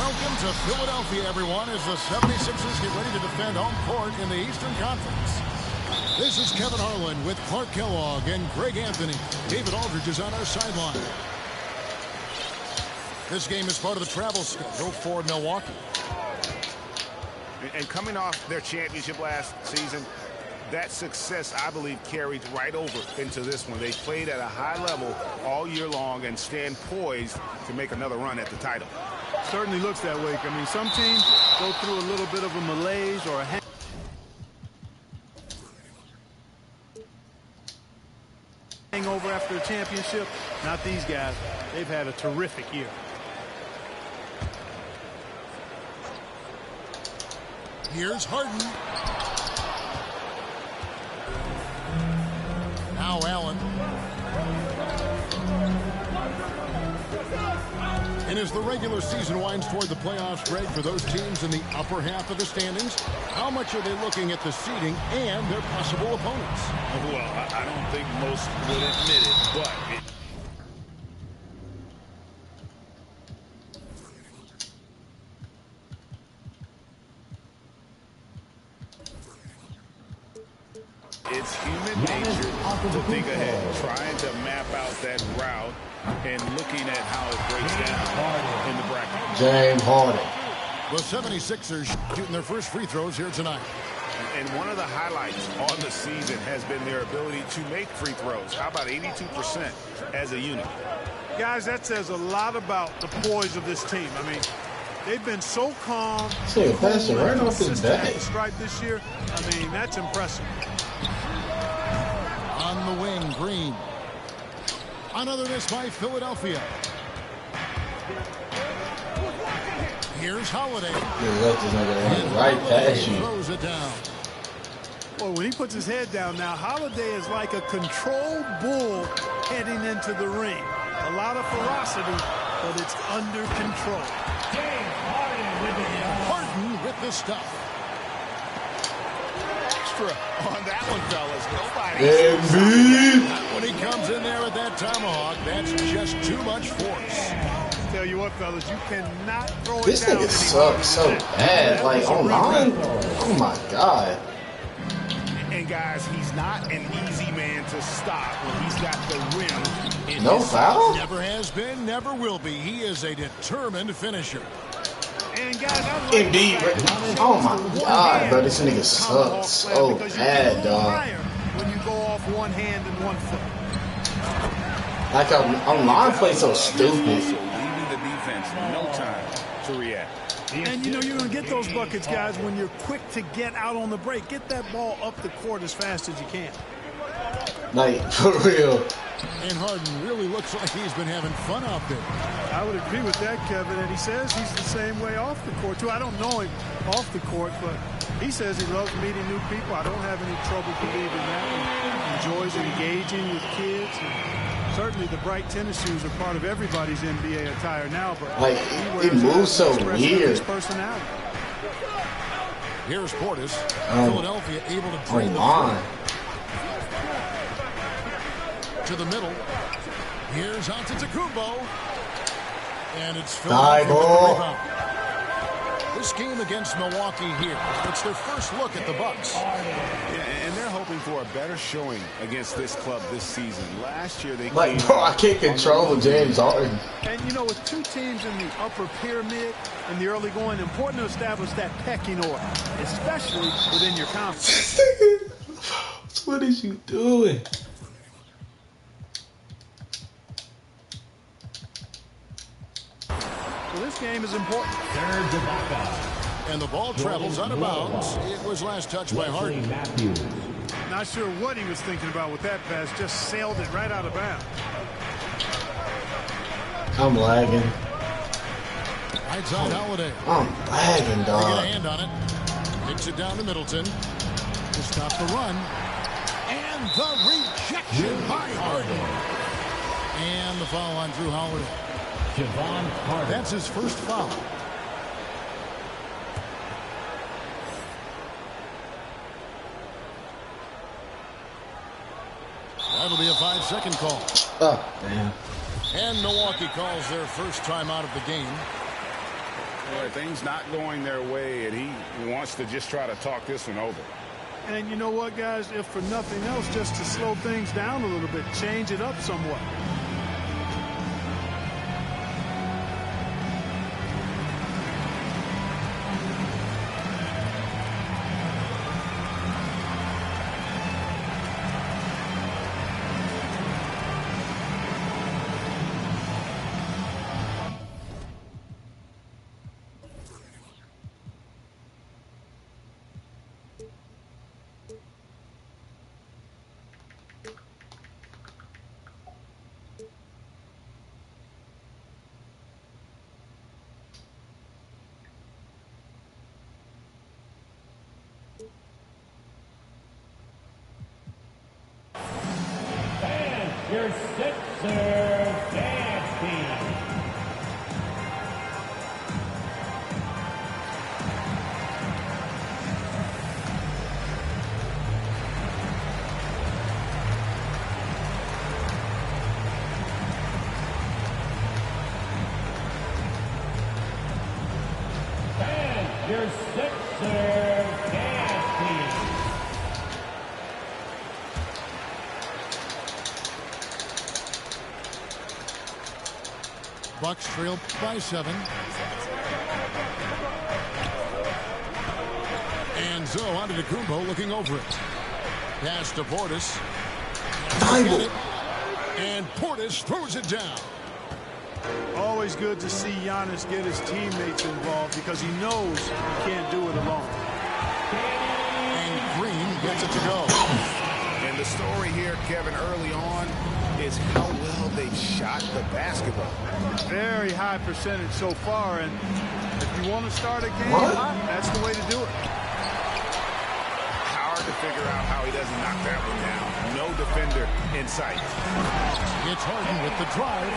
Welcome to Philadelphia, everyone, as the 76ers get ready to defend home court in the Eastern Conference. This is Kevin Harlan with Clark Kellogg and Greg Anthony. David Aldridge is on our sideline. This game is part of the travel schedule for Milwaukee. And coming off their championship last season, that success, I believe, carried right over into this one. They played at a high level all year long and stand poised to make another run at the title. Certainly looks that way. I mean, some teams go through a little bit of a malaise or a hangover after a championship. Not these guys. They've had a terrific year. Here's Harden. Now Allen. And as the regular season winds toward the playoffs, Greg, for those teams in the upper half of the standings, how much are they looking at the seeding and their possible opponents? Well, I don't think most would admit it, but it's human nature to think ahead, trying to map out that route and looking at how it breaks down in the bracket. James Harden. The 76ers shooting their first free throws here tonight. And one of the highlights on the season has been their ability to make free throws. How about 82% as a unit? Guys, that says a lot about the poise of this team. I mean, they've been so calm. See, passing right off his back. Stripe this year. I mean, that's impressive. On the wing, Green. Another miss by Philadelphia. Here's Holiday. Right past you. Throws it down. Well, when he puts his head down now, Holiday is like a controlled bull heading into the ring. A lot of ferocity, but it's under control. Harden with the stuff. On that one, fellas, nobody. When he comes in there with that tomahawk, that's just too much force. Tell you what, fellas, you cannot throw This it down. nigga sucks so bad. Like, online? Oh, my God. And, guys, he's not an easy man to stop when he's got the rim in No his foul? Never has been, never will be. He is a determined finisher. And guys, Indeed. Oh, my God, bro. This nigga sucks so bad, dog. When you go off one hand and one foot. Like, online play so stupid. Leaving the defense no time to react. And you know you're going to get those buckets, guys, when you're quick to get out on the break. Get that ball up the court as fast as you can. Like, for real. And Harden really looks like he's been having fun out there. I would agree with that, Kevin. And he says he's the same way off the court, too. I don't know him off the court, but he says he loves meeting new people. I don't have any trouble believing that. He enjoys engaging with kids. And certainly the bright tennis shoes are part of everybody's NBA attire now, but Like, it moves so weird. Personality. Here's Portis. Philadelphia able to drain the Online. to the middle. Here's Antetokounmpo. And it's Philadelphia with the rebound. This game against Milwaukee here, it's their first look at the Bucks. Yeah, and they're hoping for a better showing against this club this season. Last year they Like, bro, I can't control James Harden. And, you know, with two teams in the upper pyramid in the early going, important to establish that pecking order, especially within your conference. What is you doing? So this game is important. And the ball travels out of bounds. It was last touched by Harden. Not sure what he was thinking about with that pass. Just sailed it right out of bounds. I'm lagging. Right side Holiday. I'm lagging, They get a dog. hand on it. Kicks it down to Middleton to stop the run. And the rejection by Harden. And the foul on Drew Holiday. That's his first foul. That'll be a 5-second call. Oh, damn. And Milwaukee calls their first time out of the game. Yeah, things not going their way, and he wants to just try to talk this one over. And you know what, guys? If for nothing else, just to slow things down a little bit, change it up somewhat. Your Sixers dance team. And your Sixers dance team. Bucks trail by 7. And Zoe onto Kumbo looking over it. Pass to Portis. And Portis throws it down. Always good to see Giannis get his teammates involved because he knows he can't do it alone. And Green gets it to go. And the story here, Kevin, early on is how well they've shot the basketball. Very high percentage so far, and if you want to start a game hot, that's the way to do it. Hard to figure out how he doesn't knock that one down. No defender in sight. It's Harden with the drive.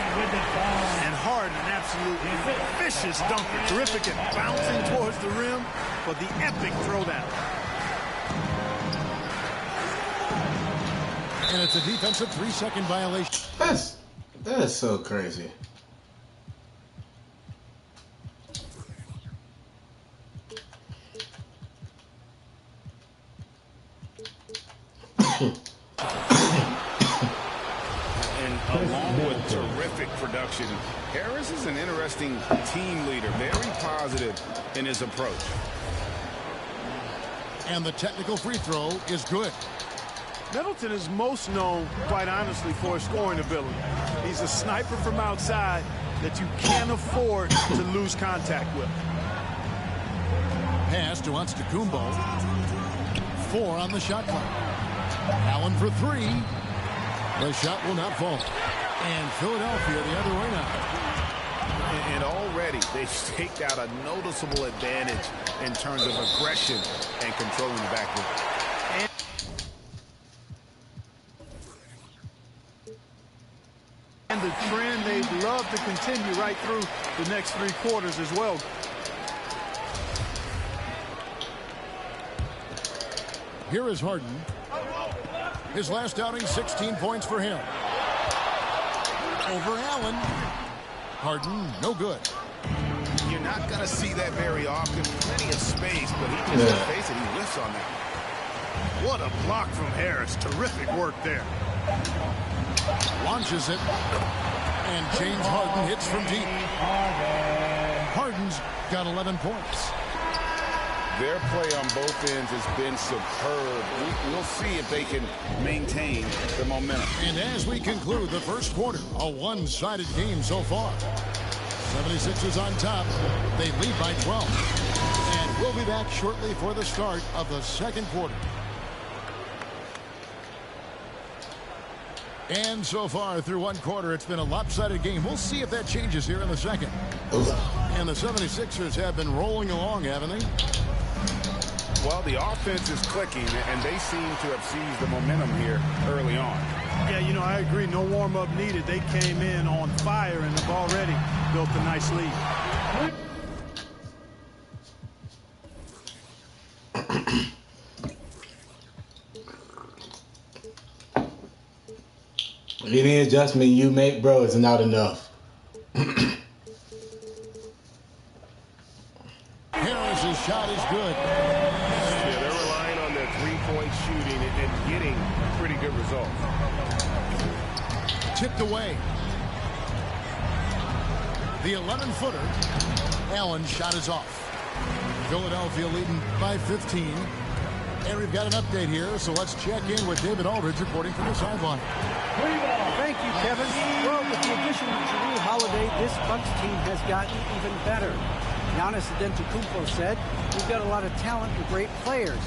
And Harden, an absolutely vicious dunker. Terrific at bouncing towards the rim for the epic throwdown. And it's a defensive 3-second violation. That's so crazy. And along with terrific production, Harris is an interesting team leader, very positive in his approach. And the technical free throw is good. Middleton is most known, quite honestly, for his scoring ability. He's a sniper from outside that you can't afford to lose contact with. Pass to Kumbo. 4 on the shot clock. Allen for 3. The shot will not fall. And Philadelphia the other way now. And already they've staked out a noticeable advantage in terms of aggression and controlling the backcourt. And the trend they'd love to continue right through the next 3 quarters as well. Here is Harden. His last outing, 16 points for him. Over Allen. Harden, no good. You're not going to see that very often. Plenty of space, but he just face it. He lifts on that. What a block from Harris. Terrific work there. Launches it. And James Harden hits from deep. Harden's got 11 points. Their play on both ends has been superb. We'll see if they can maintain the momentum. And as we conclude the first quarter, a one-sided game so far. 76ers on top. They lead by 12. And we'll be back shortly for the start of the second quarter. And so far through one quarter, it's been a lopsided game. We'll see if that changes here in the second. And the 76ers have been rolling along, haven't they? Well, the offense is clicking, and they seem to have seized the momentum here early on. Yeah, you know, I agree. No warm-up needed. They came in on fire and have already built a nice lead. Any adjustment you make, bro, is not enough. his shot is good. Yeah, they're relying on their three-point shooting and getting pretty good results. Tipped away. The 11-footer. Allen's shot is off. Philadelphia leading by 15. And we've got an update here, so let's check in with David Aldridge reporting from the sideline. Thank you, Kevin. Well, with the addition of Jrue Holiday, this Bucks team has gotten even better. Giannis Antetokounmpo said, "We've got a lot of talent and great players.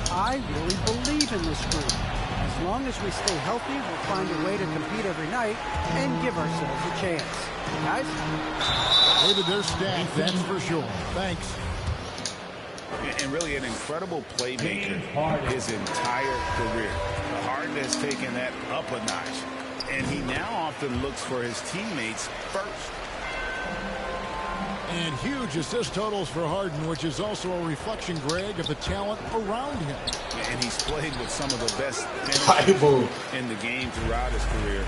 I really believe in this group. As long as we stay healthy, we'll find a way to compete every night and give ourselves a chance." Guys? David, their staff, that's for sure. Thanks. And really an incredible playmaker his entire career. Harden has taken that up a notch, and he now often looks for his teammates first. And huge assist totals for Harden, which is also a reflection, Greg, of the talent around him. And he's played with some of the best Bible in the game throughout his career.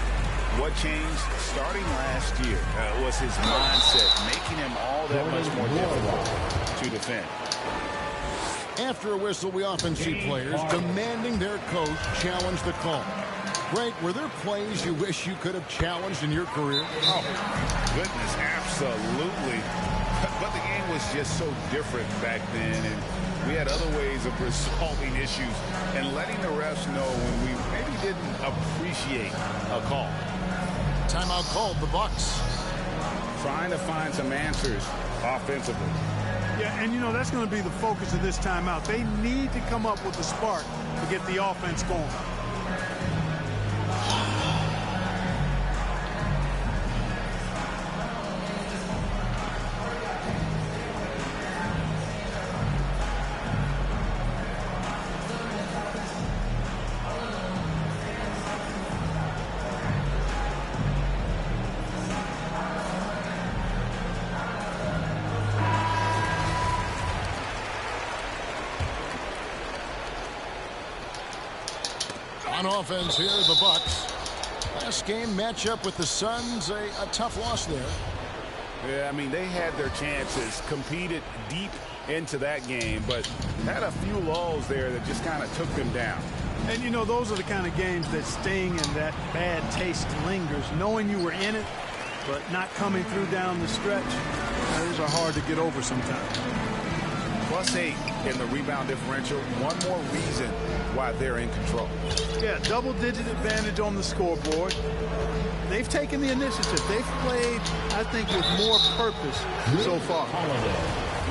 What changed starting last year was his mindset, making him all that much more difficult to defend. After a whistle, we often see players demanding their coach challenge the call. Greg, were there plays you wish you could have challenged in your career? Oh, goodness, absolutely. But the game was just so different back then, and we had other ways of resolving issues and letting the refs know when we maybe didn't appreciate a call. Timeout called, the Bucks. Trying to find some answers offensively. Yeah, and, you know, that's going to be the focus of this timeout. They need to come up with a spark to get the offense going. On offense here, the Bucks. Last game matchup with the Suns, a tough loss there. Yeah, I mean, they had their chances, competed deep into that game, but had a few lulls there that just kind of took them down. And, you know, those are the kind of games that sting and that bad taste lingers. Knowing you were in it, but not coming through down the stretch, those are hard to get over sometimes. +8 in the rebound differential. One more reason why they're in control. Yeah, double-digit advantage on the scoreboard. They've taken the initiative. They've played, I think, with more purpose so far.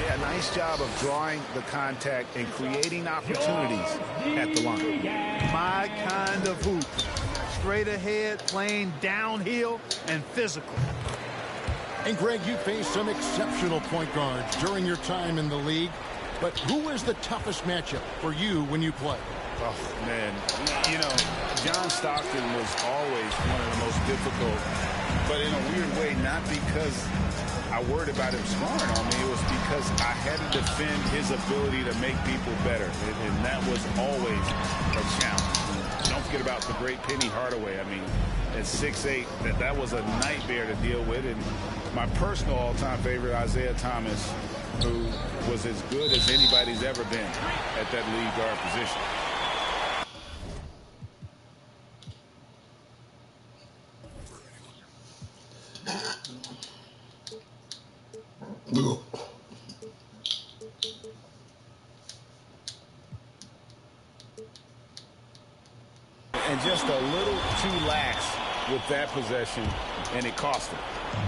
Yeah, nice job of drawing the contact and creating opportunities at the line. My kind of hoop. Straight ahead, playing downhill, and physical. And, Greg, you faced some exceptional point guards during your time in the league. But who is the toughest matchup for you when you play? Oh, man. You know, John Stockton was always one of the most difficult, but in a weird way, not because I worried about him scoring on me. It was because I had to defend his ability to make people better, and that was always a challenge. Don't forget about the great Penny Hardaway. I mean, at 6'8", that was a nightmare to deal with. And my personal all-time favorite, Isaiah Thomas, who was as good as anybody's ever been at that lead guard position. And just a little too lax with that possession, and it cost him.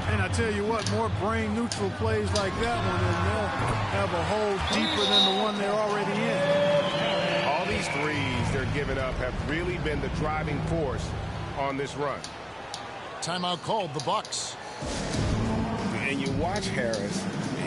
And I tell you what, more brain-neutral plays like that one, and they'll have a hole deeper than the one they're already in. All these threes they're giving up have really been the driving force on this run. Timeout called, the Bucks. And you watch Harris,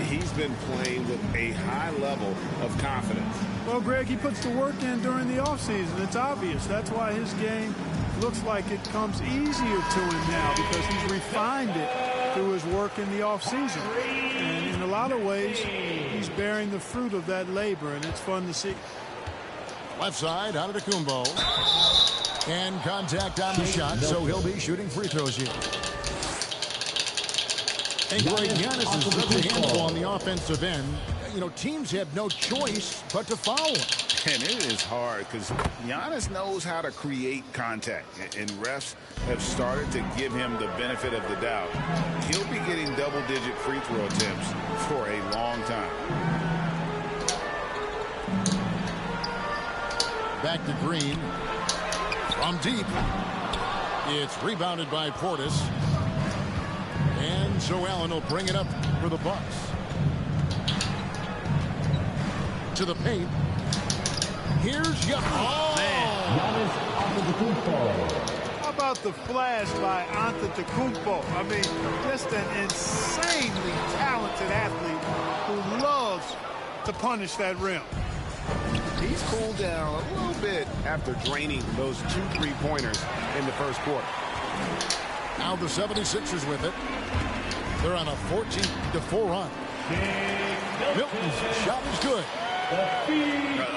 he's been playing with a high level of confidence. Well, Greg, he puts the work in during the offseason. It's obvious. That's why his game looks like it comes easier to him now, because he's refined it through his work in the offseason. And in a lot of ways, he's bearing the fruit of that labor, and it's fun to see. Left side, Antetokounmpo. And contact on the shot, so he'll be shooting free throws here. And Greg, Giannis is such a handful on the offensive end. you know, teams have no choice but to foul him. And it is hard because Giannis knows how to create contact, and refs have started to give him the benefit of the doubt. He'll be getting double-digit free throw attempts for a long time. Back to Green. From deep. It's rebounded by Portis. And Joe Allen will bring it up for the Bucks. To the paint. Here's How about the flash by Antetokounmpo? I mean, just an insanely talented athlete who loves to punish that rim. He's cooled down a little bit after draining those 2 3-pointers in the first quarter. Now the 76ers with it. They're on a 14-4 run. Milton's shot is good.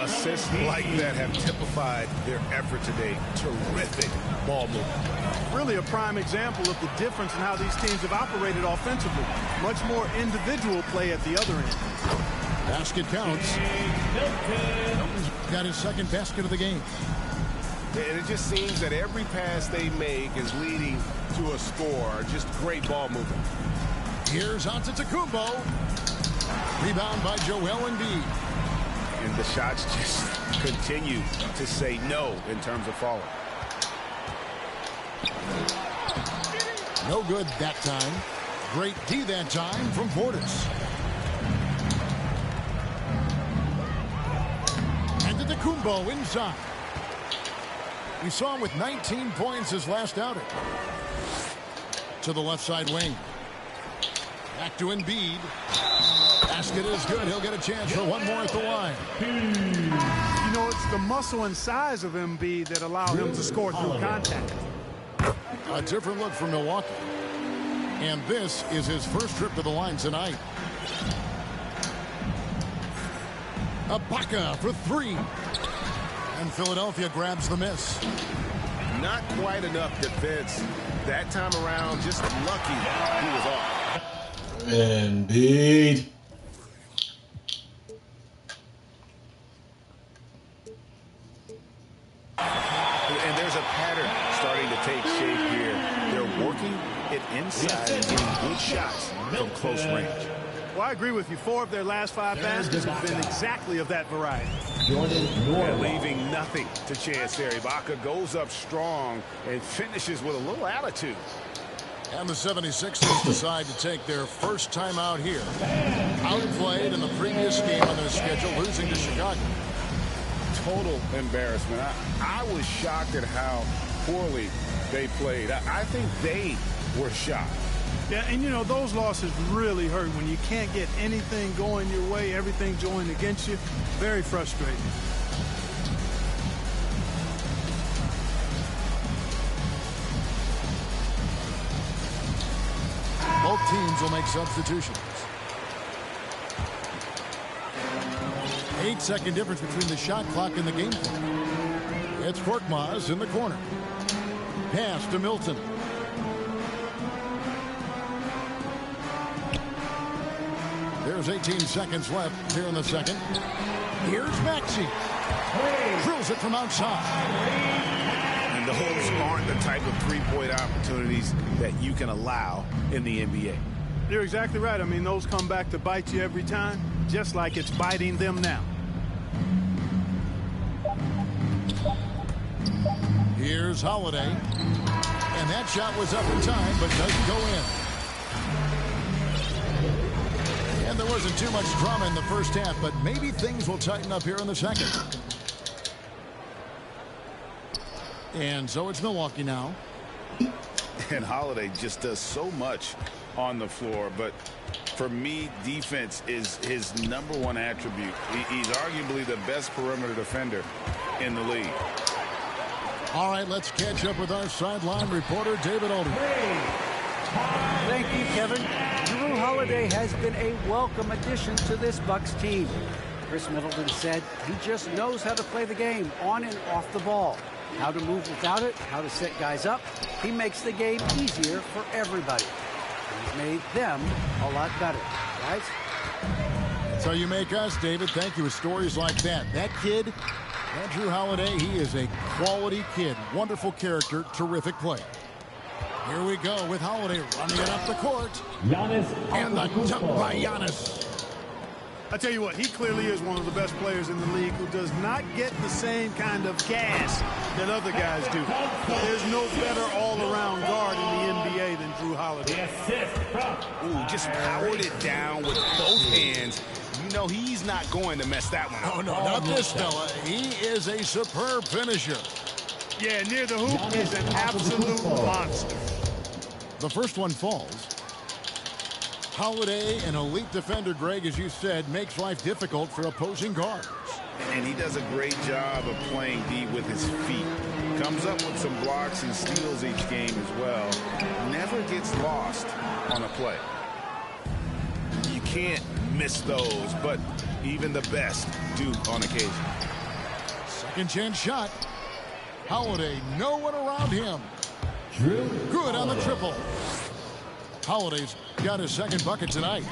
Assists like that have typified their effort today. Terrific ball movement. Really a prime example of the difference in how these teams have operated offensively. Much more individual play at the other end. Basket counts. Milton's got his second basket of the game. And it just seems that every pass they make is leading to a score. Just great ball movement. Here's Antetokounmpo. Rebound by Joel Embiid. And the shots just continue to say no in terms of falling. No good that time. Great D that time from Portis. Antetokounmpo inside. We saw him with 19 points his last outing. To the left side wing. Back to Embiid. Basket is good. He'll get a chance for one more at the line. You know, it's the muscle and size of Embiid that allow him to score through contact. A different look for Milwaukee. And this is his first trip to the line tonight. Ibaka for 3. And Philadelphia grabs the miss. Not quite enough defense that time around. Just lucky he was off. Embiid. And there's a pattern starting to take shape here. They're working it inside and getting good shots from close range. Well, I agree with you. 4 of their last 5 baskets have been exactly of that variety. And leaving nothing to chance there. Ibaka goes up strong and finishes with a little attitude. And the 76ers decide to take their first time out here. Outplayed in the previous game on their schedule, losing to Chicago. Total embarrassment. I was shocked at how poorly they played. I think they were shocked. Yeah, and you know, those losses really hurt when you can't get anything going your way, everything's going against you. Very frustrating. Both teams will make substitutions. 8-second difference between the shot clock and the game clock. It's Korkmaz in the corner. Pass to Milton. There's 18 seconds left here in the second. Here's Maxey. Drills it from outside. And those aren't the type of three-point opportunities that you can allow in the NBA. You're exactly right. I mean, those come back to bite you every time, just like it's biting them now. Here's Holiday. And that shot was up in time, but doesn't go in. And there wasn't too much drama in the first half, but maybe things will tighten up here in the second. And so it's Milwaukee now. And Holiday just does so much on the floor, but for me, defense is his #1 attribute. He's arguably the best perimeter defender in the league. All right, let's catch up with our sideline reporter, David Aldridge. Thank you, Kevin. Jrue Holiday has been a welcome addition to this Bucks team. Chris Middleton said he just knows how to play the game on and off the ball. How to move without it, how to set guys up. He makes the game easier for everybody. He's made them a lot better, guys. So you make us, David. Thank you. With stories like that. That kid, that Drew Holiday, he is a quality kid. Wonderful character, terrific play. Here we go with Holiday running it up the court. Giannis And the jump by Giannis. I tell you what, he clearly is one of the best players in the league who does not get the same kind of gas that other guys do. There's no better all-around guard in the NBA than Drew Holiday. Ooh, just powered it down with both hands. You know he's not going to mess that one up. Oh, no, not this fella. He is a superb finisher. Yeah, near the hoop, he's an absolute monster. The first one falls. Holiday, an elite defender, Greg, as you said, makes life difficult for opposing guards. And he does a great job of playing D with his feet. Comes up with some blocks and steals each game as well. Never gets lost on a play. You can't miss those, but even the best do on occasion. Second chance shot. Holiday, no one around him. Good on the triple. Holiday's got his second bucket tonight.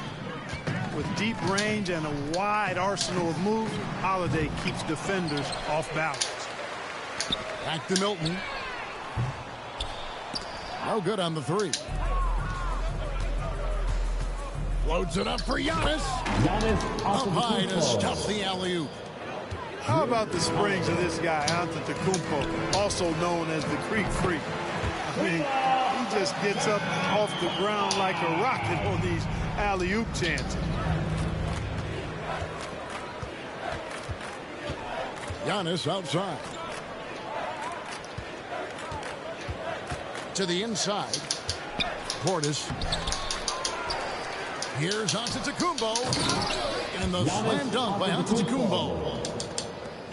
With deep range and a wide arsenal of moves, Holiday keeps defenders off balance. Back to Milton. No good on the three. Loads it up for Giannis. Up high to stop the alley-oop. How about the springs of this guy, Antetokounmpo, also known as the Greek Freak? I mean, he just gets up off the ground like a rocket on these alley-oop chances. Giannis outside. To the inside. Portis. Here's Antetokounmpo. And the slam dunk by Antetokounmpo.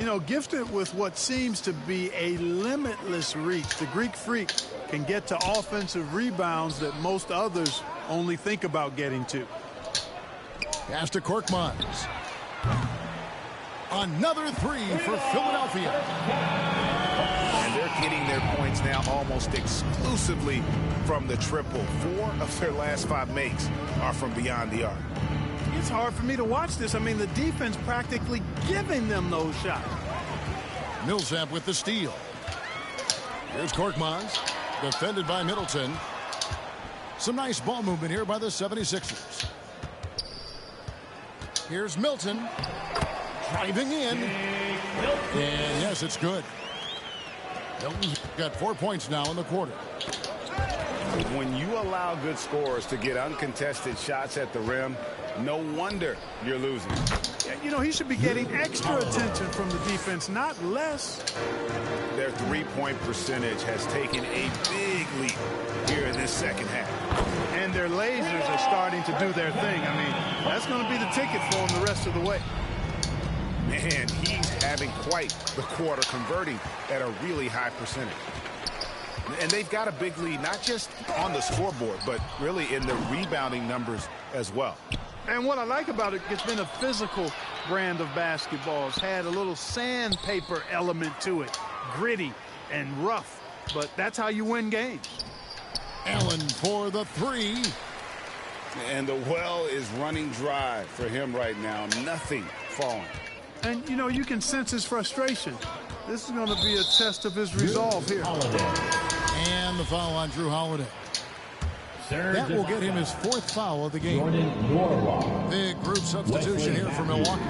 You know, gifted with what seems to be a limitless reach, the Greek Freak can get to offensive rebounds that most others only think about getting to. Pass to Korkmaz. Another three for Philadelphia. And they're getting their points now almost exclusively from the triple. 4 of their last 5 makes are from beyond the arc. It's hard for me to watch this. I mean, the defense practically giving them those shots. Millsap with the steal. Here's Korkmaz, defended by Middleton. Some nice ball movement here by the 76ers. Here's Milton, driving in. And yes, it's good. Milton's got 4 points now in the quarter. When you allow good scorers to get uncontested shots at the rim, no wonder you're losing. You know, he should be getting extra attention from the defense, not less. Their three-point percentage has taken a big leap here in this second half. And their lasers are starting to do their thing. I mean, that's going to be the ticket for them the rest of the way. Man, he's having quite the quarter, converting at a really high percentage. And they've got a big lead, not just on the scoreboard, but really in the rebounding numbers as well. And what I like about it, it's been a physical brand of basketball. It's had a little sandpaper element to it, gritty and rough, but that's how you win games. Allen for the three. And the well is running dry for him right now. Nothing falling. And, you know, you can sense his frustration. This is going to be a test of his resolve here. And the foul on Drew Holiday. That will get him his 4th foul of the game. Big group substitution here for Milwaukee.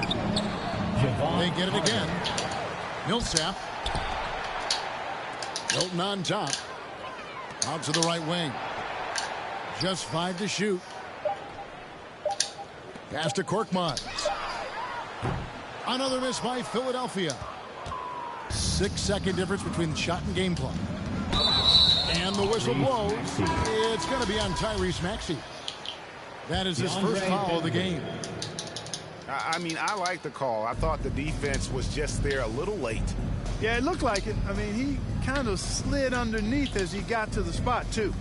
They get it again. Millsap. Milton on top. Out to the right wing. Just 5 to shoot. Pass to Korkmaz. Another miss by Philadelphia. 6-second difference between the shot and game clock. And the whistle blows. It's going to be on Tyrese Maxey. That is his first foul of the game. I mean, I like the call. I thought the defense was just there a little late. Yeah, it looked like it. I mean, he kind of slid underneath as he got to the spot, too.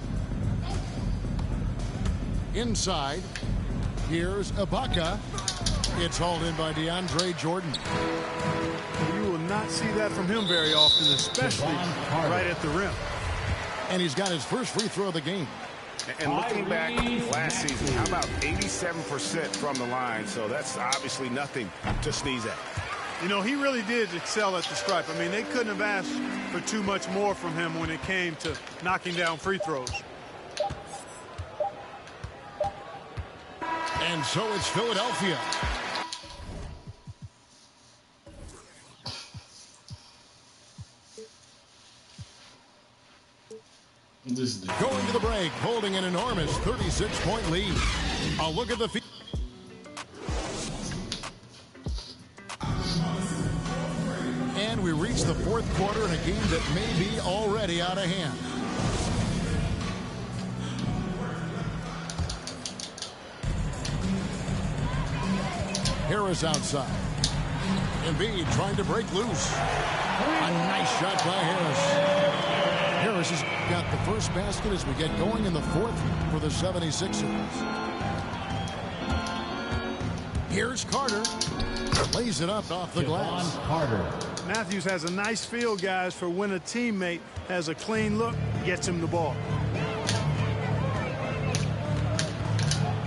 Inside, here's Ibaka. It's hauled in by DeAndre Jordan. You will not see that from him very often, especially right at the rim. And he's got his first free throw of the game. And looking back last season, how about 87% from the line? So that's obviously nothing to sneeze at. You know, he really did excel at the stripe. I mean, they couldn't have asked for too much more from him when it came to knocking down free throws. And so it's Philadelphia. Going to the break, holding an enormous 36-point lead. A look at the field. And we reach the fourth quarter in a game that may be already out of hand. Harris outside. Embiid trying to break loose. A nice shot by Harris. Harris has got the first basket as we get going in the fourth for the 76ers. Here's Carter. Lays it up off the glass. Carter. Matthews has a nice feel, guys, for when a teammate has a clean look, gets him the ball.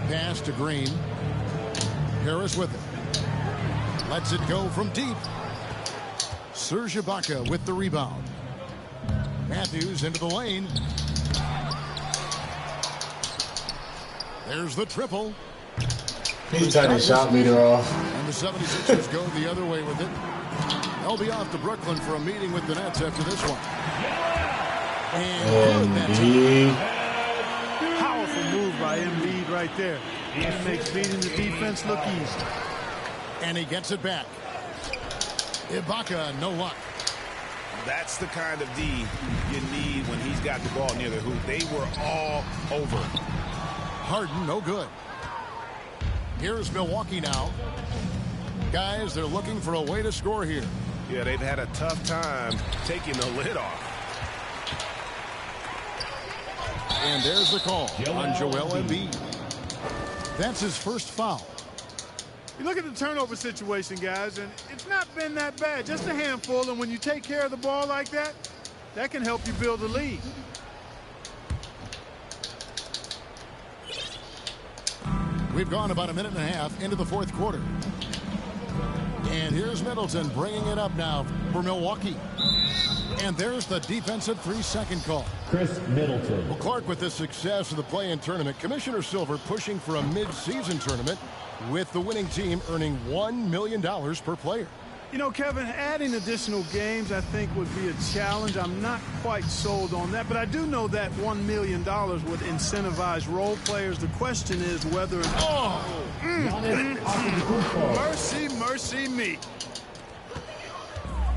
Pass to Green. Harris with it. Lets it go from deep. Serge Ibaka with the rebound. Matthews into the lane. There's the triple. He turned his shot meter off. And the 76ers go the other way with it. They'll be off to Brooklyn for a meeting with the Nets after this one. And Embiid. Powerful move by Embiid right there. He makes beating the defense look easy. And he gets it back. Ibaka, no luck. That's the kind of D you need when he's got the ball near the hoop. They were all over. Harden, no good. Here's Milwaukee now. Guys, they're looking for a way to score here. Yeah, they've had a tough time taking the lid off. And there's the call on Joel Embiid. That's his first foul. You look at the turnover situation, guys, and it's not been that bad. Just a handful, and when you take care of the ball like that, that can help you build a lead. We've gone about a minute and a half into the fourth quarter. And here's Middleton bringing it up now for Milwaukee. And there's the defensive 3-second call. Chris Middleton. Well, Clark, with the success of the play-in tournament, Commissioner Silver pushing for a mid-season tournament with the winning team earning $1 million per player. You know, Kevin, adding additional games, I think, would be a challenge. I'm not quite sold on that, but I do know that $1 million would incentivize role players. The question is whether... Mercy, mercy me.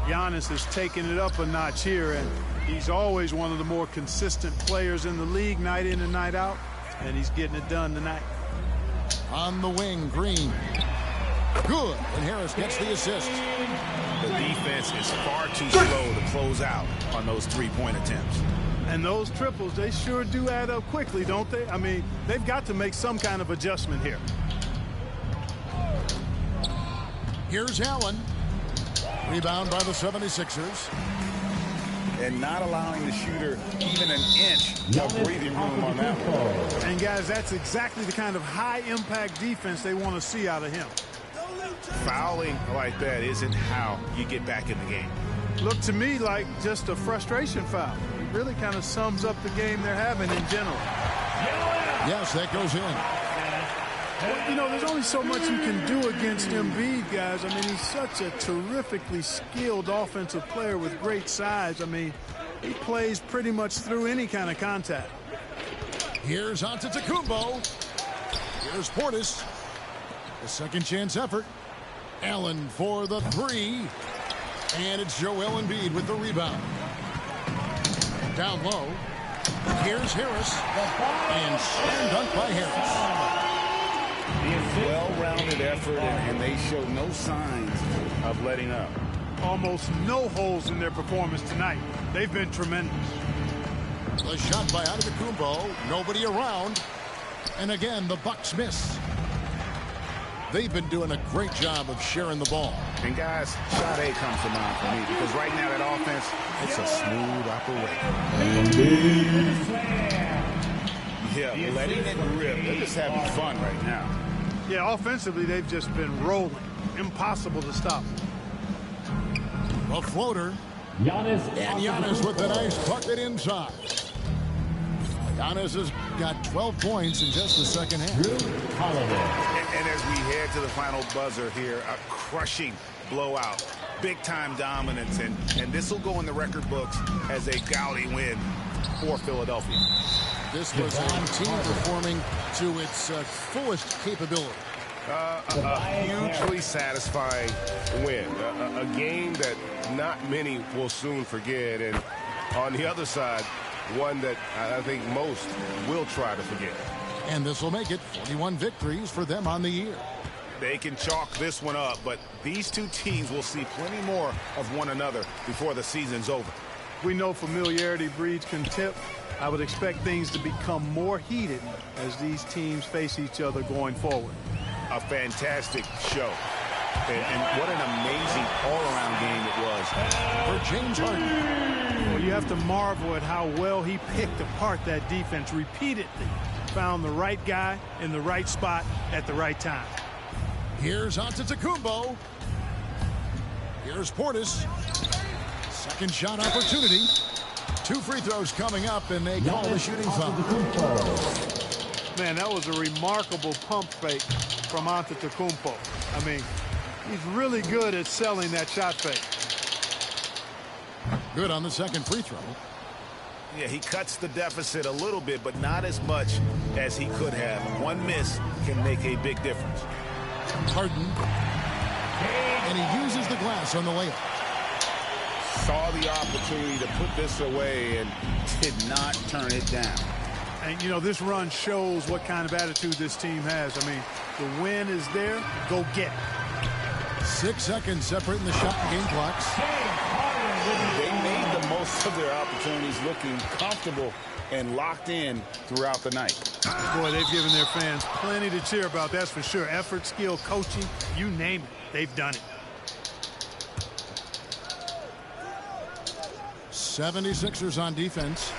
Giannis has taken it up a notch here, and he's always one of the more consistent players in the league, night in and night out, and he's getting it done tonight. On the wing, Green. Good, and Harris gets the assist. The defense is far too slow to close out on those three-point attempts. And those triples, they sure do add up quickly, don't they? I mean, they've got to make some kind of adjustment here. Here's Allen. Rebound by the 76ers. And not allowing the shooter even an inch of breathing room on that one. And, guys, that's exactly the kind of high-impact defense they want to see out of him. Fouling like that isn't how you get back in the game. Looked to me like just a frustration foul. It really kind of sums up the game they're having in general. Yes, that goes in. Well, you know, there's only so much you can do against Embiid, guys. I mean, he's such a terrifically skilled offensive player with great size. I mean, he plays pretty much through any kind of contact. Here's Antetokounmpo. Here's Portis. A second chance effort. Allen for the three. And it's Joel Embiid with the rebound. Down low. Here's Harris. And slam dunk by Harris. Well-rounded effort, and they show no signs of letting up. Almost no holes in their performance tonight. They've been tremendous. The shot by Antetokounmpo. Nobody around. And again, the Bucks miss. They've been doing a great job of sharing the ball. And, guys, shot A comes to mind for me because right now that offense, it's a smooth operation. Embiid. You Yeah, letting it rip. They're just having fun right now. Yeah, offensively, they've just been rolling. Impossible to stop. A floater. Giannis. And Giannis with a nice bucket inside. Giannis has got 12 points in just the second half. And as we head to the final buzzer here, a crushing blowout. Big-time dominance, and this will go in the record books as a gaudy win for Philadelphia. This was a team performing to its fullest capability. A hugely satisfying win. A game that not many will soon forget. And on the other side, one that I think most will try to forget. And this will make it 41 victories for them on the year. They can chalk this one up, but these two teams will see plenty more of one another before the season's over. We know familiarity breeds contempt. I would expect things to become more heated as these teams face each other going forward. A fantastic show. And what an amazing all-around game it was For James Harden. Well, you have to marvel at how well he picked apart that defense repeatedly. Found the right guy in the right spot at the right time. Here's Antetokounmpo. Here's Portis. Second shot opportunity. 2 free throws coming up, and they call the shooting foul. Man, that was a remarkable pump fake from Antetokounmpo. I mean, he's really good at selling that shot fake. Good on the second free throw. Yeah, he cuts the deficit a little bit, but not as much as he could have. One miss can make a big difference. Harden. And he uses the glass on the layup. Saw the opportunity to put this away and did not turn it down. And, you know, this run shows what kind of attitude this team has. I mean, the win is there. Go get it. 6 seconds separating the shot and game clocks. They made the most of their opportunities, looking comfortable and locked in throughout the night. Boy, they've given their fans plenty to cheer about, that's for sure. Effort, skill, coaching, you name it, they've done it. 76ers on defense.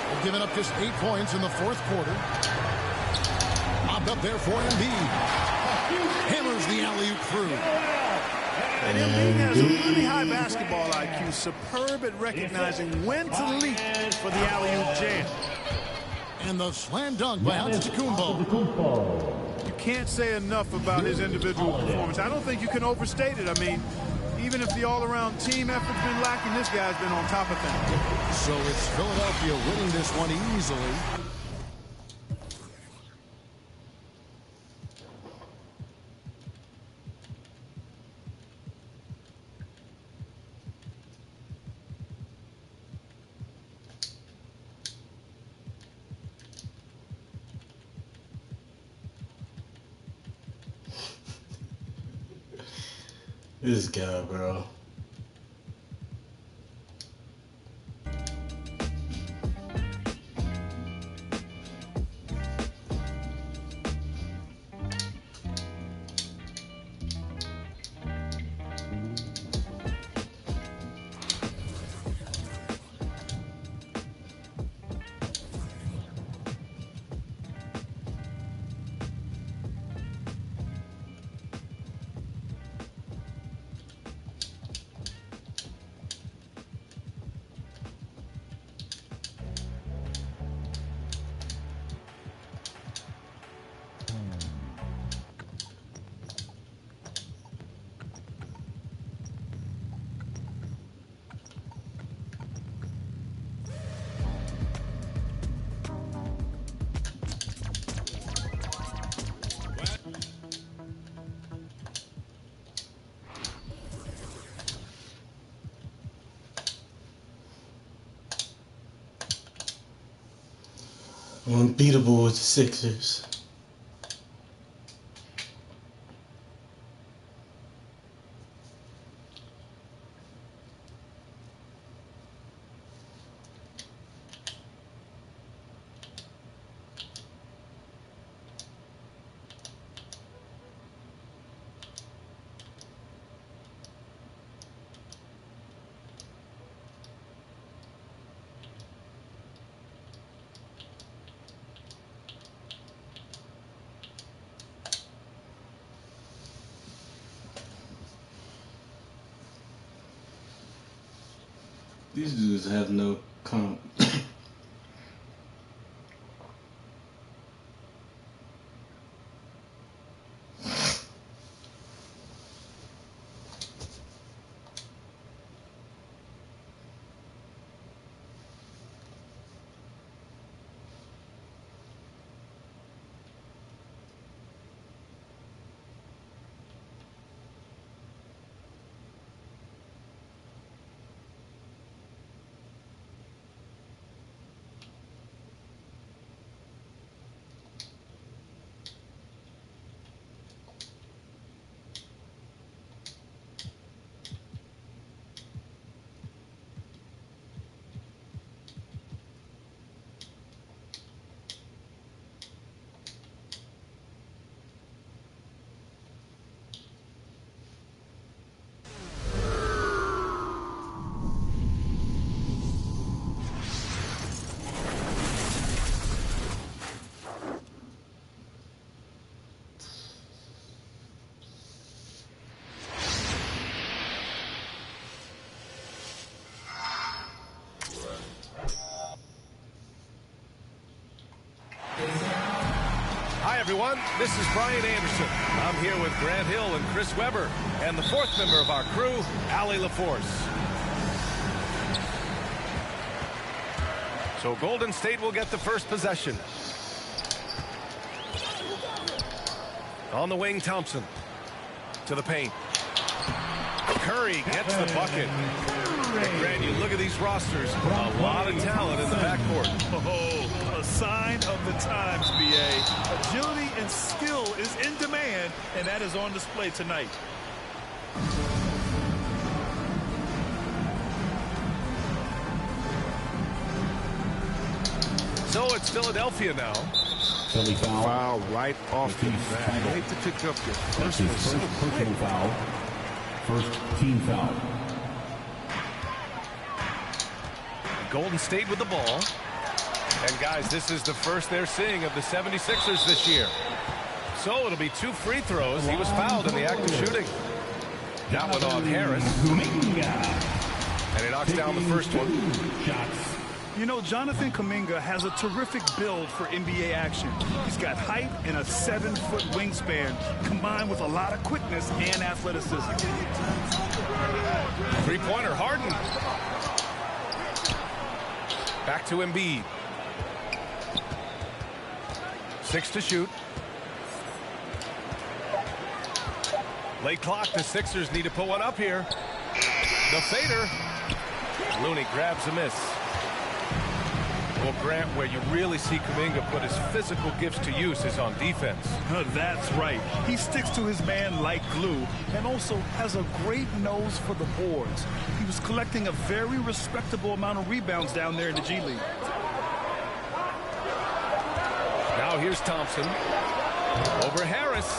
They've given up just 8 points in the fourth quarter. Popped up there for Embiid. Hammers the alley-oop through. And Embiid has a really high basketball IQ, superb at recognizing when to leap for the alley-oop jam. And the slam dunk by Antetokounmpo. You can't say enough about his individual performance. I don't think you can overstate it. I mean, even if the all-around team effort's been lacking, this guy's been on top of things. So it's Philadelphia winning this one easily. This guy, bro. Unbeatable with the Sixers. These dudes have no comp. Hi, everyone. This is Brian Anderson. I'm here with Grant Hill and Chris Webber, and the fourth member of our crew, Allie LaForce. So Golden State will get the first possession. On the wing, Thompson. To the paint. Curry gets the bucket. And Grant, you look at these rosters, a lot of talent in the backcourt. Oh, a sign of the times, B.A. Agility and skill is in demand, and that is on display tonight. So it's Philadelphia now. Philly foul. Foul right off the bat. I hate to pick up your first personal foul. First team foul. Golden State with the ball. And guys, this is the first they're seeing of the 76ers this year. So it'll be 2 free throws. He was fouled in the act of shooting. That one on Harris. And he knocks down the first one. You know, Jonathan Kuminga has a terrific build for NBA action. He's got height and a 7-foot wingspan, combined with a lot of quickness and athleticism. Three-pointer, Harden. Back to Embiid. 6 to shoot. Late clock, the Sixers need to put one up here. The fader. Looney grabs a miss. Well, Grant, where you really see Kuminga put his physical gifts to use is on defense. That's right. He sticks to his man like glue and also has a great nose for the boards. He was collecting a very respectable amount of rebounds down there in the G League. Now here's Thompson. Over Harris.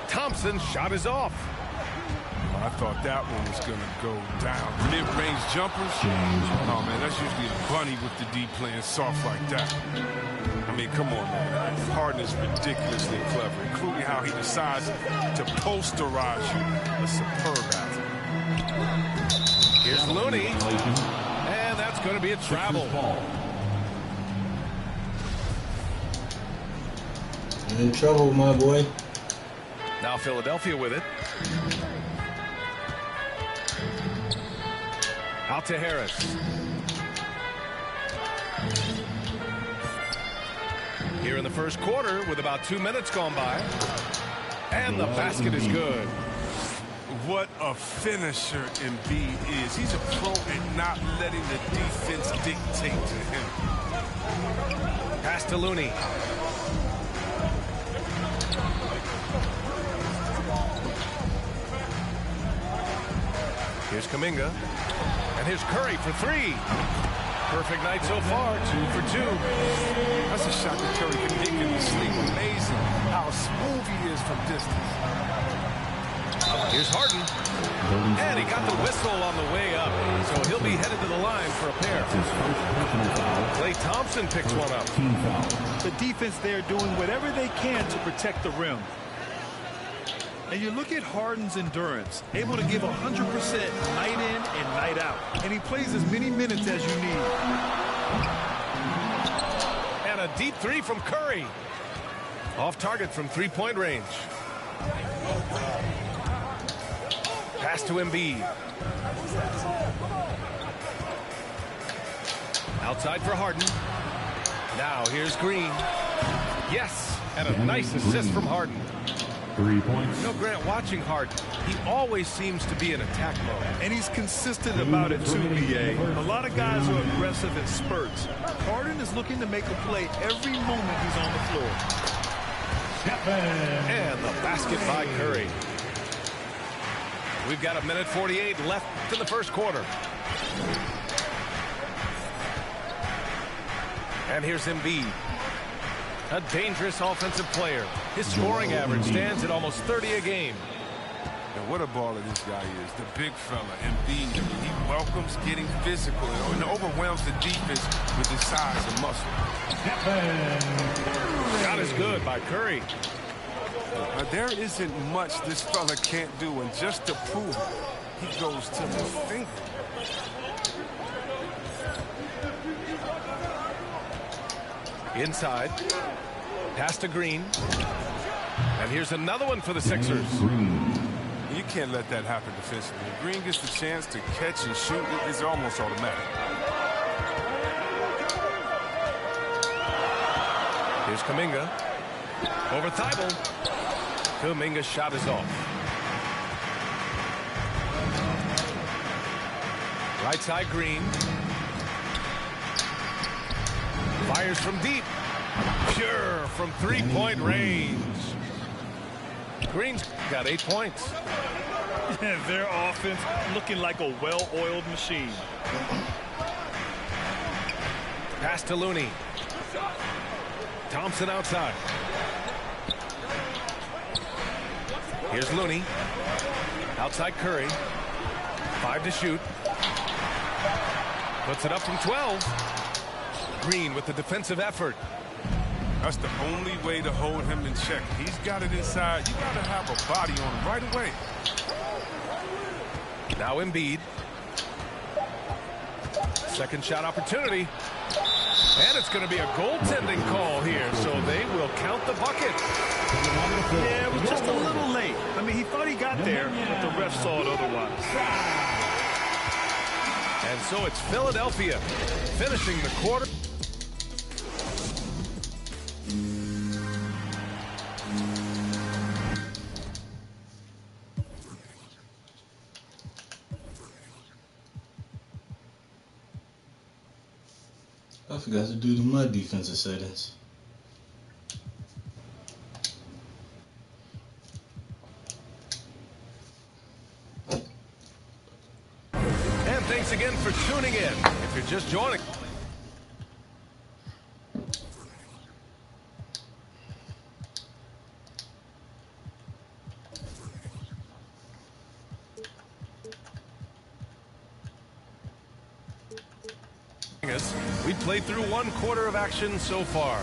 Thompson shot is off. I thought that one was going to go down. Mid-range jumpers? Oh, man, that's usually a bunny with the D playing soft like that. I mean, come on, man. Harden is ridiculously clever, including how he decides to posterize you. A superb athlete. Here's Looney. And that's going to be a travel. In trouble, my boy. Now Philadelphia with it. Out to Harris. Here in the first quarter with about 2 minutes gone by. And the basket is good. What a finisher Embiid is. He's a pro at not letting the defense dictate to him. Pass to Looney. Here's Kuminga. And here's Curry for 3. Perfect night so far, 2 for 2. That's a shot that Curry can make in his sleep. Amazing how smooth he is from distance. Here's Harden. And he got the whistle on the way up. So he'll be headed to the line for a pair. Klay Thompson picks one up. The defense there doing whatever they can to protect the rim. And you look at Harden's endurance, able to give 100% night in and night out. And he plays as many minutes as you need. And a deep three from Curry. Off target from three-point range. Pass to Embiid. Outside for Harden. Now here's Green. Yes, and a nice assist from Harden. 3 points. You know, Grant, watching Harden, he always seems to be in attack mode. And he's consistent about it too, B.A. A lot of guys are aggressive in spurts. Harden is looking to make a play every moment he's on the floor. And the basket by Curry. We've got 1:48 left in the first quarter. And here's Embiid. A dangerous offensive player. His scoring average stands at almost 30 a game. And what a baller this guy is. The big fella, Embiid. He welcomes getting physical and overwhelms the defense with his size and muscle. Shot is good by Curry. There isn't much this fella can't do, and just to prove it, he goes to the finger. Inside. Pass to Green. And here's another one for the Sixers. You can't let that happen defensively. If Green gets the chance to catch and shoot, it's almost automatic. Here's Kuminga. Over Thibault. Kuminga's shot is off. Right side Green. Fires from deep. Pure from three-point range. Green's got 8 points. Their offense looking like a well-oiled machine. Pass to Looney. Thompson outside. Here's Looney. Outside Curry. 5 to shoot. Puts it up from 12. Green with the defensive effort. That's the only way to hold him in check. He's got it inside. You got to have a body on him right away. Now Embiid. Second shot opportunity. And it's going to be a goaltending call here, so they will count the bucket. Yeah, it was just a little late. I mean, he thought he got there, but the ref saw it otherwise. And so it's Philadelphia finishing the quarter. I forgot to do my defensive settings. And thanks again for tuning in. If you're just joining. We played through 1 quarter of action so far.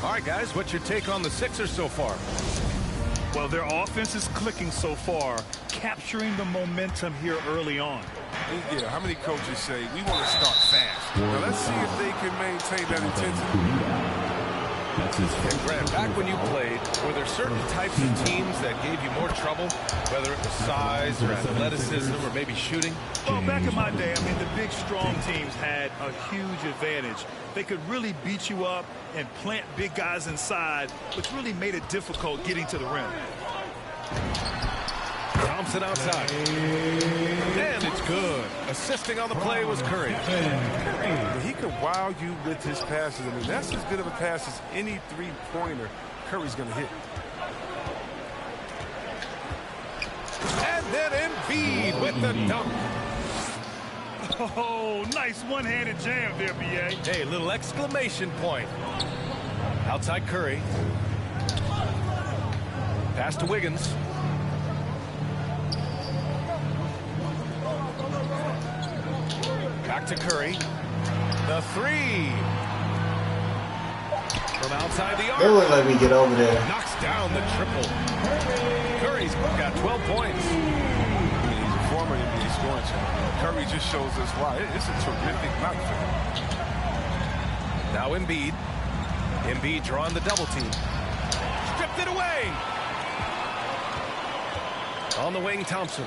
All right, guys, what's your take on the Sixers so far? Well, their offense is clicking so far, capturing the momentum here early on. Yeah, how many coaches say, we want to start fast? Now, let's see if they can maintain that intensity. And Grant, back when you played, were there certain types of teams that gave you more trouble, whether it was size or athleticism or maybe shooting? Well, back in my day, I mean, the big, strong teams had a huge advantage. They could really beat you up and plant big guys inside, which really made it difficult getting to the rim. Thompson outside. And it's good. Assisting on the play was Curry. He could wow you with his passes. I mean, that's as good of a pass as any three-pointer Curry's going to hit. And then Embiid with the dunk. Oh, nice one-handed jam there, B.A. Hey, little exclamation point. Outside Curry. Pass to Wiggins. Back to Curry. The three. From outside the arc. It looked like we get over there. Knocks down the triple. Curry he's got 12 points. He's a former NBA scoring champion. Curry just shows us why. It's a terrific night for him. Now Embiid. Embiid drawing the double team. Stripped it away. On the wing, Thompson.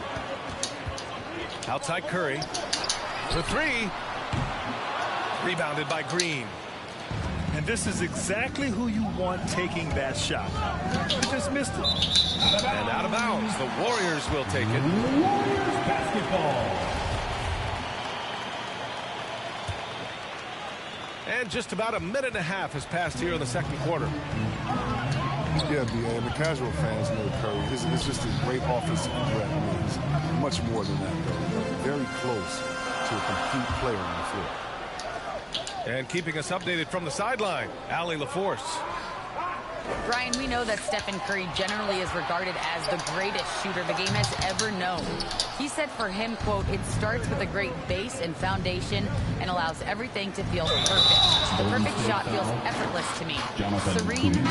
Outside Curry. For three. Rebounded by Green. And this is exactly who you want taking that shot. He just missed it. And out of bounds. The Warriors will take it. Warriors basketball. And just about a minute and a half has passed here in the second quarter. Yeah, and the casual fans know Curry. It's just a great offensive threat. I mean, he's much more than that, though. Very close to a complete player on the floor. And keeping us updated from the sideline, Allie LaForce. Brian, we know that Stephen Curry generally is regarded as the greatest shooter the game has ever known. He said for him, quote, it starts with a great base and foundation and allows everything to feel perfect. The perfect shot feels effortless to me. Serene and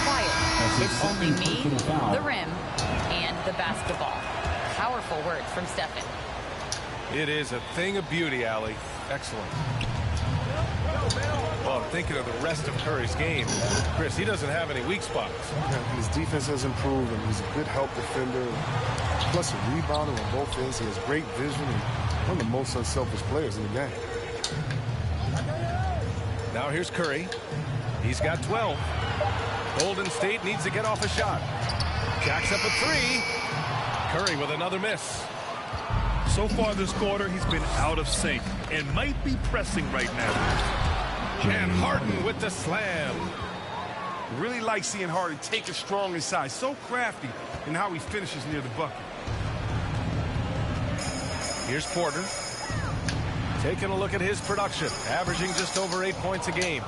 quiet. It's only me, the rim, and the basketball. Powerful words from Stephen. It is a thing of beauty, Allie. Excellent. Well, I'm thinking of the rest of Curry's game. Chris, he doesn't have any weak spots. Yeah, his defense has improved, and he's a good help defender. Plus a rebounder on both ends. He has great vision and one of the most unselfish players in the game. Now here's Curry. He's got 12. Golden State needs to get off a shot. Jacks up a three. Curry with another miss. So far this quarter, he's been out of sync and might be pressing right now. And Harden with the slam. Really like seeing Harden take it strong inside. So crafty in how he finishes near the bucket. Here's Porter. Taking a look at his production. Averaging just over 8 points a game.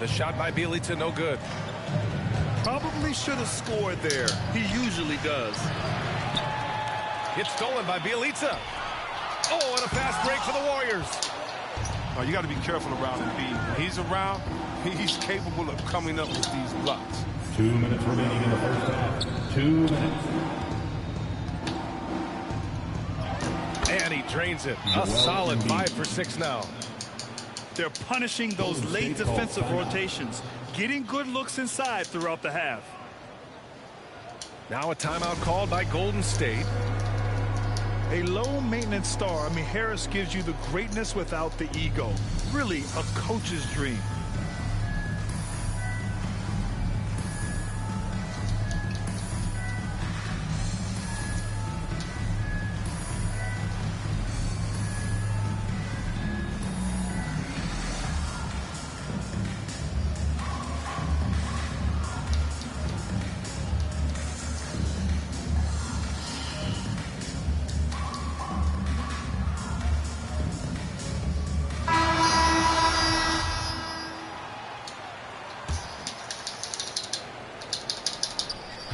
The shot by Bjelica, no good. Probably should have scored there. He usually does. It's stolen by Bjelica. Oh, and a fast break for the Warriors. Oh, you got to be careful around Embiid. When he's around, he's capable of coming up with these blocks. 2 minutes remaining in the first half. 2 minutes. And he drains it. A solid 5 for 6 now. They're punishing those late defensive rotations, getting good looks inside throughout the half. Now a timeout called by Golden State. A low-maintenance star, Harris gives you the greatness without the ego. Really a coach's dream.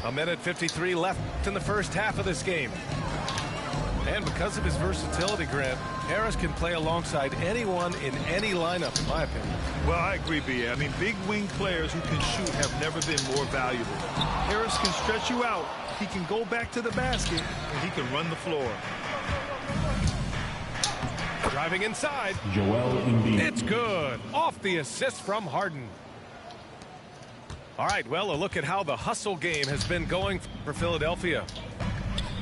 A minute 53 left in the first half of this game. And because of his versatility, Grant, Harris can play alongside anyone in any lineup, in my opinion. Well, I agree, B.A. Big wing players who can shoot have never been more valuable. Harris can stretch you out. He can go back to the basket, and he can run the floor. Driving inside. Joel Embiid. It's good. Off the assist from Harden. All right, well, a look at how the hustle game has been going for Philadelphia.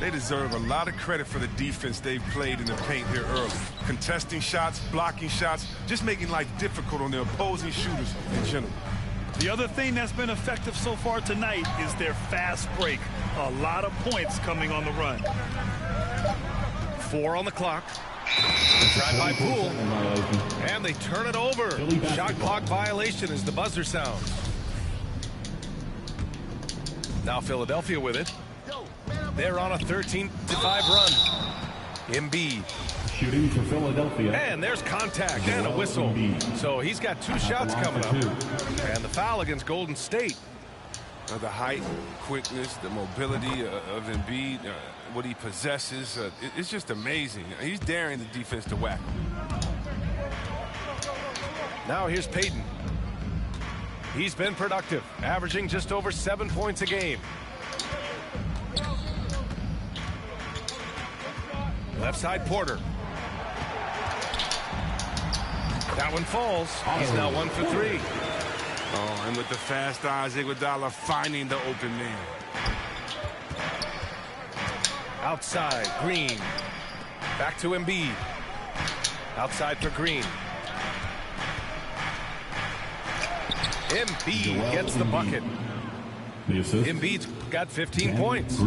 They deserve a lot of credit for the defense they've played in the paint here early. Contesting shots, blocking shots, just making life difficult on the opposing shooters in general. The other thing that's been effective so far tonight is their fast break. A lot of points coming on the run. 4 on the clock. Drive by Poole. And they turn it over. Shot clock violation as the buzzer sounds. Now Philadelphia with it. They're on a 13-5 run. Embiid. Shooting for Philadelphia. And there's contact and a whistle. So he's got 2 shots coming up. And the foul against Golden State. The height, quickness, the mobility of Embiid, what he possesses, it's just amazing. He's daring the defense to whack. Now here's Payton. He's been productive, averaging just over 7 points a game. Left side, Porter. That one falls. He's now 1 for 3. Oh, and with the fast eyes, Iguodala finding the open man. Outside, Green. Back to Embiid. Outside for Green. Embiid gets the bucket. Embiid's got 15 points.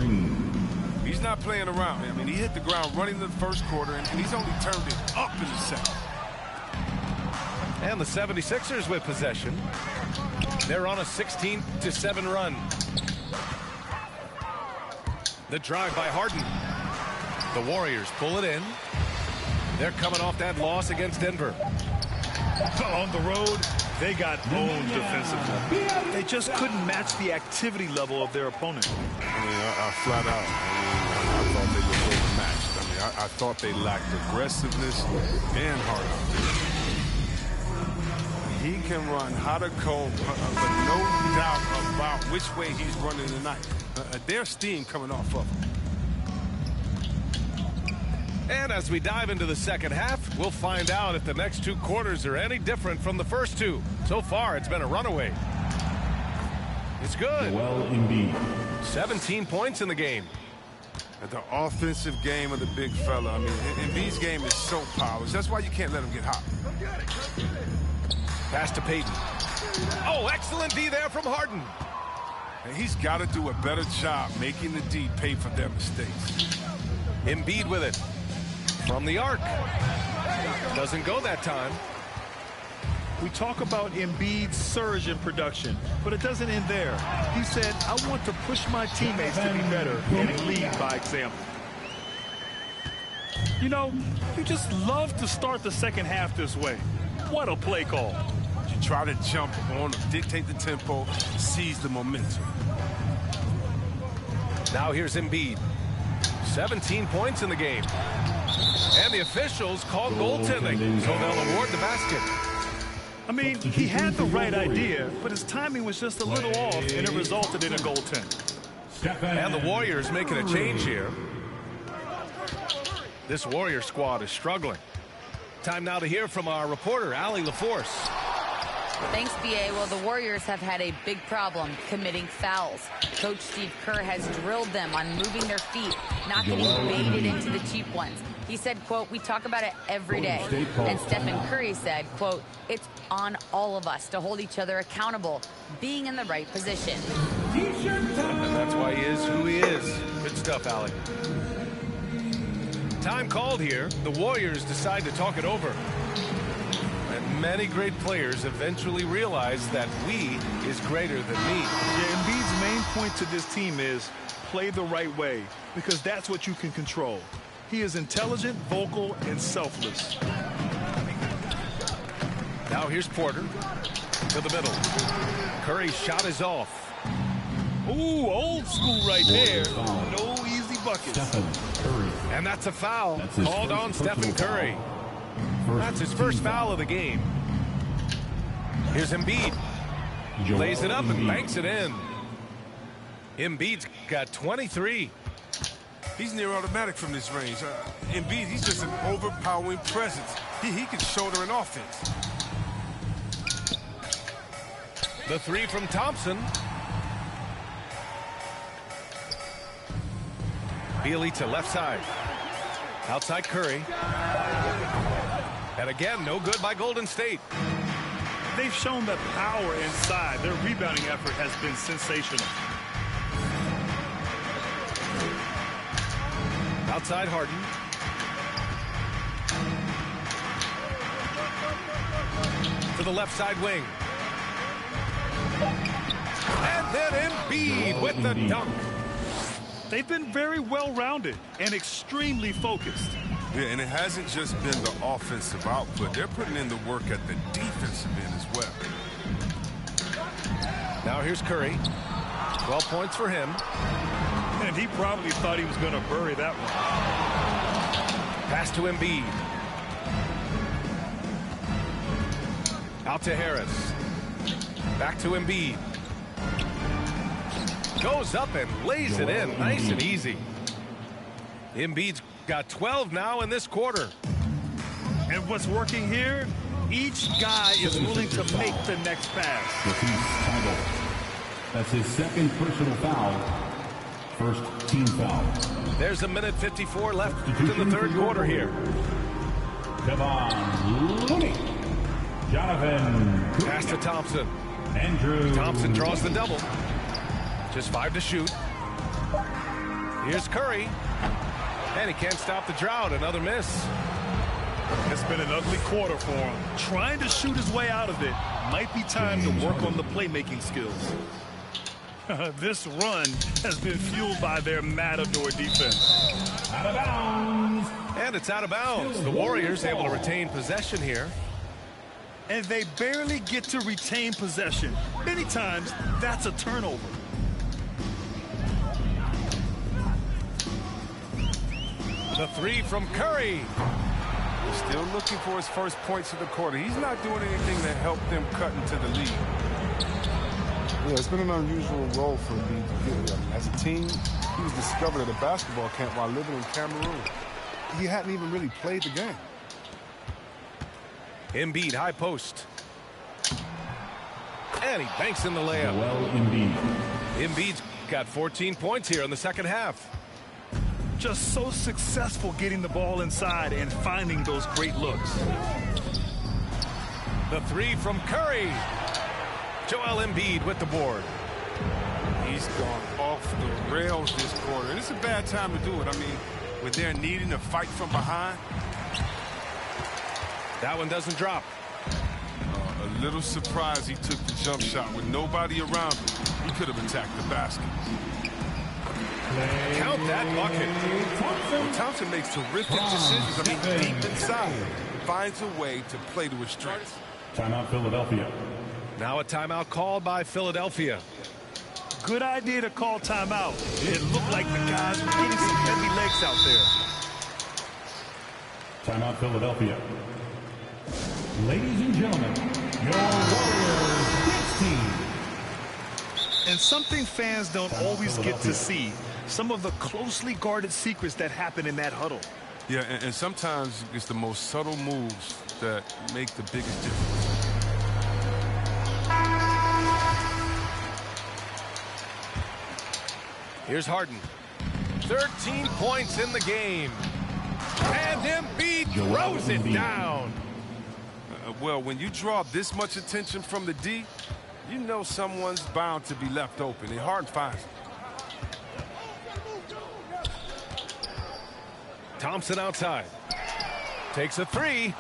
He's not playing around. I mean, he hit the ground running in the first quarter, and he's only turned it up in the second. And the 76ers with possession. They're on a 16-7 run. The drive by Harden. The Warriors pull it in. They're coming off that loss against Denver. On the road, they got owned defensively. They just couldn't match the activity level of their opponent. I mean, I flat out, I thought they were overmatched. I mean, I thought they lacked aggressiveness and heart. He can run hot or cold, but no doubt about which way he's running tonight. There's steam coming off of him. And as we dive into the second half, we'll find out if the next 2 quarters are any different from the first 2. So far, it's been a runaway. It's good. Well, Embiid. 17 points in the game. The offensive game of the big fella. I mean, Embiid's game is so polished. That's why you can't let him get hot. Pass to Payton. Oh, excellent D there from Harden. And he's got to do a better job making the D pay for their mistakes. Embiid with it. From the arc. Doesn't go that time. We talk about Embiid's surge in production, but it doesn't end there. He said, I want to push my teammates to be better and lead by example. You know, you just love to start the second half this way. What a play call. You try to jump on them, dictate the tempo, seize the momentum. Now here's Embiid. 17 points in the game. And the officials call goaltending, so they'll award the basket. I mean, he had the right idea, but his timing was just a little off, and it resulted in a goaltend. And the Warriors making a change here. This Warrior squad is struggling. Time now to hear from our reporter, Allie LaForce. Thanks, B.A. Well, the Warriors have had a big problem committing fouls. Coach Steve Kerr has drilled them on moving their feet, not getting baited into the cheap ones. He said, quote, we talk about it every day. And Stephen Curry said, quote, it's on all of us to hold each other accountable, being in the right position. And that's why he is who he is. Good stuff, Allie. Time called here. The Warriors decide to talk it over. And many great players eventually realize that we is greater than me. Yeah, Embiid's main point to this team is play the right way, because that's what you can control. He is intelligent, vocal, and selfless. Now here's Porter to the middle. Curry's shot is off. Ooh, old school right there. No easy buckets. And that's a foul called on Stephen Curry. That's his first foul of the game. Here's Embiid. Lays it up and banks it in. Embiid's got 23. He's near automatic from this range. Embiid, he's just an overpowering presence. He can shoulder an offense. The three from Thompson. Bealey to left side. Outside Curry. And again, no good by Golden State. They've shown the power inside. Their rebounding effort has been sensational. Outside Harden. To the left side wing. And then Embiid with the dunk. They've been very well-rounded and extremely focused. Yeah, and it hasn't just been the offensive output. They're putting in the work at the defensive end as well. Now here's Curry. 12 points for him. And he probably thought he was going to bury that one. Pass to Embiid. Out to Harris. Back to Embiid. Goes up and lays it in. Nice and easy. Embiid's Got 12 now in this quarter. And what's working here? Each guy is willing to make the next pass. That's his second personal foul. First team foul. There's a minute 54 left in the third quarter here. Kevon Looney. Jonathan. Pass to Thompson. Andrew. Thompson draws the double. Just 5 to shoot. Here's Curry. And he can't stop the drought. Another miss. It's been an ugly quarter for him. Trying to shoot his way out of it. Might be time to work on the playmaking skills. This run has been fueled by their Matador defense. Out of bounds. And it's out of bounds. The Warriors able to retain possession here. And they barely get to retain possession. Many times, that's a turnover. The three from Curry. Still looking for his first points of the quarter. He's not doing anything to help them cut into the lead. Yeah, it's been an unusual role for Embiid to get here. As a team, he was discovered at a basketball camp while living in Cameroon. He hadn't even really played the game. Embiid, high post. And he banks in the layup. Well, Embiid. Embiid's got 14 points here in the second half. Just so successful getting the ball inside and finding those great looks. The three from Curry. Joel Embiid with the board. He's gone off the rails this quarter. And it's a bad time to do it. I mean, when they're needing to fight from behind. That one doesn't drop. A little surprised he took the jump shot with nobody around him. He could have attacked the basket. Count that bucket. Well, Thompson makes terrific decisions. I mean, deep inside, finds a way to play to his strengths. Timeout, Philadelphia. Now a timeout called by Philadelphia. Good idea to call timeout. It looked like the guys were getting some heavy legs out there. Timeout, Philadelphia. Ladies and gentlemen, your Warriors next team. And something fans don't always get to see. Some of the closely guarded secrets that happen in that huddle. Yeah, and sometimes it's the most subtle moves that make the biggest difference. Here's Harden. 13 points in the game. And Embiid throws it down. Well, when you draw this much attention from the D, you know someone's bound to be left open. And Harden finds it. Thompson outside. Takes a three.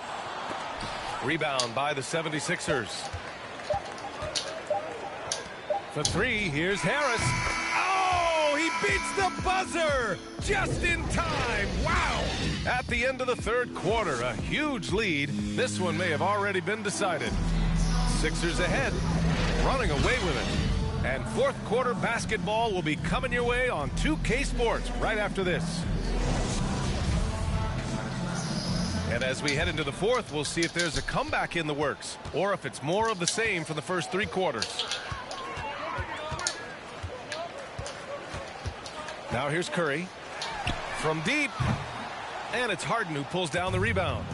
Rebound by the 76ers. The three, here's Harris. Oh, he beats the buzzer just in time. Wow. At the end of the third quarter, a huge lead. This one may have already been decided. Sixers ahead, running away with it. And fourth quarter basketball will be coming your way on 2K Sports right after this. And as we head into the fourth, we'll see if there's a comeback in the works or if it's more of the same from the first three quarters. Now here's Curry from deep. And it's Harden who pulls down the rebound.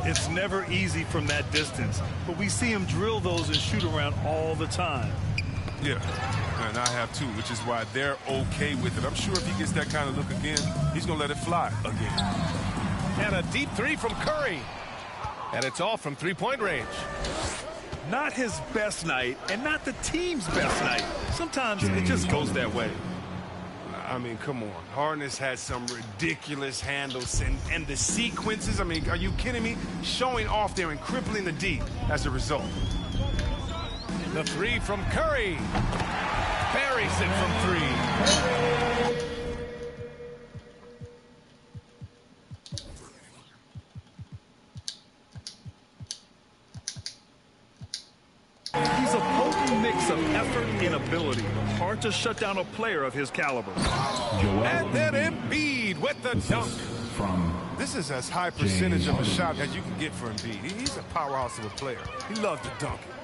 It's never easy from that distance, but we see him drill those and shoot around all the time. Yeah, and I have too, which is why they're okay with it. I'm sure if he gets that kind of look again, he's going to let it fly again. And a deep three from Curry. And it's all from three-point range. Not his best night and not the team's best night. Sometimes it just goes that way. I mean, come on. Harden has had some ridiculous handles and the sequences. I mean, are you kidding me? Showing off there and crippling the D as a result. The three from Curry. Buries it from three. He's a potent mix of effort and ability. Hard to shut down a player of his caliber. And then Embiid with the dunk. This is as high percentage of a shot as you can get for Embiid. He's a powerhouse of a player. He loves to dunk it.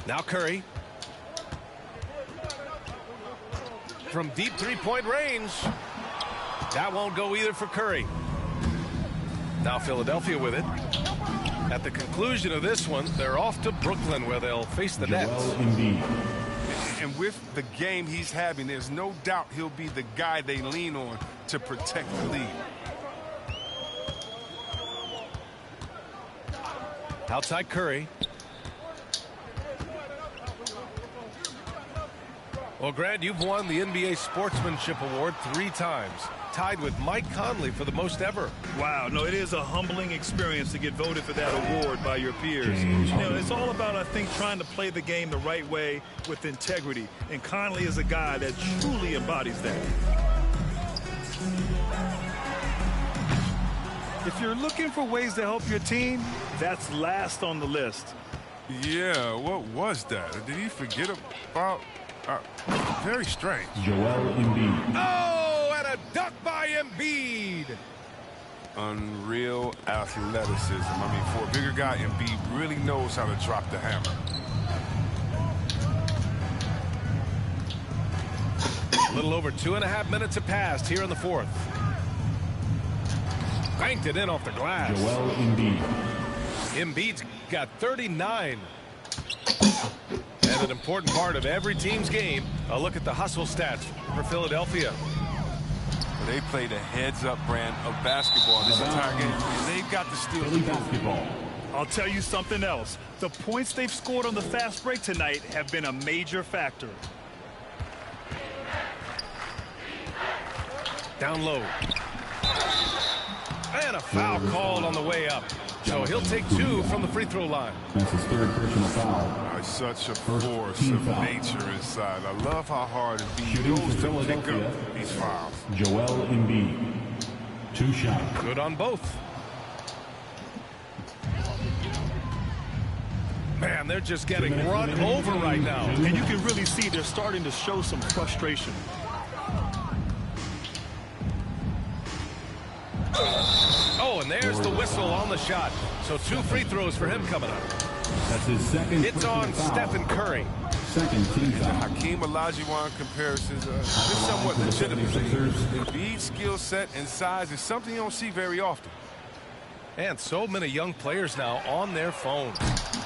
Now Curry. from deep three-point range. That won't go either for Curry. Now Philadelphia with it. At the conclusion of this one, they're off to Brooklyn where they'll face the Nets. And with the game he's having, there's no doubt he'll be the guy they lean on to protect the lead. Outside Curry. Well, Grant, you've won the NBA Sportsmanship Award 3 times, tied with Mike Conley for the most ever. Wow, no, it is a humbling experience to get voted for that award by your peers. You know, it's all about, I think, trying to play the game the right way with integrity. And Conley is a guy that truly embodies that. If you're looking for ways to help your team, that's last on the list. Yeah, what was that? Did he forget about... very strange. Joel Embiid. Oh, and a dunk by Embiid. Unreal athleticism. I mean, for a bigger guy, Embiid really knows how to drop the hammer. A little over 2.5 minutes have passed here in the fourth. Banked it in off the glass. Joel Embiid. Embiid's got 39. And an important part of every team's game, a look at the hustle stats for Philadelphia. They played a heads-up brand of basketball this entire game, and they've got to steal the basketball. I'll tell you something else. The points they've scored on the fast break tonight have been a major factor. Down low. And a foul called on the way up. So he'll take 2 from the free throw line. That's his 3rd personal foul. Such a force of nature inside. I love how hard Embiid goes to pick up these fouls. Joel Embiid. 2 shots. Good on both. Man, they're just getting run over right now. And you can really see they're starting to show some frustration. Oh, and there's the whistle on the shot. So 2 free throws for him coming up. That's his 2nd. It's on Stephen Curry. 2nd team foul. Hakeem Olajuwon comparisons are somewhat legitimate. Embiid's skill set and size is something you don't see very often. And so many young players now on their phones.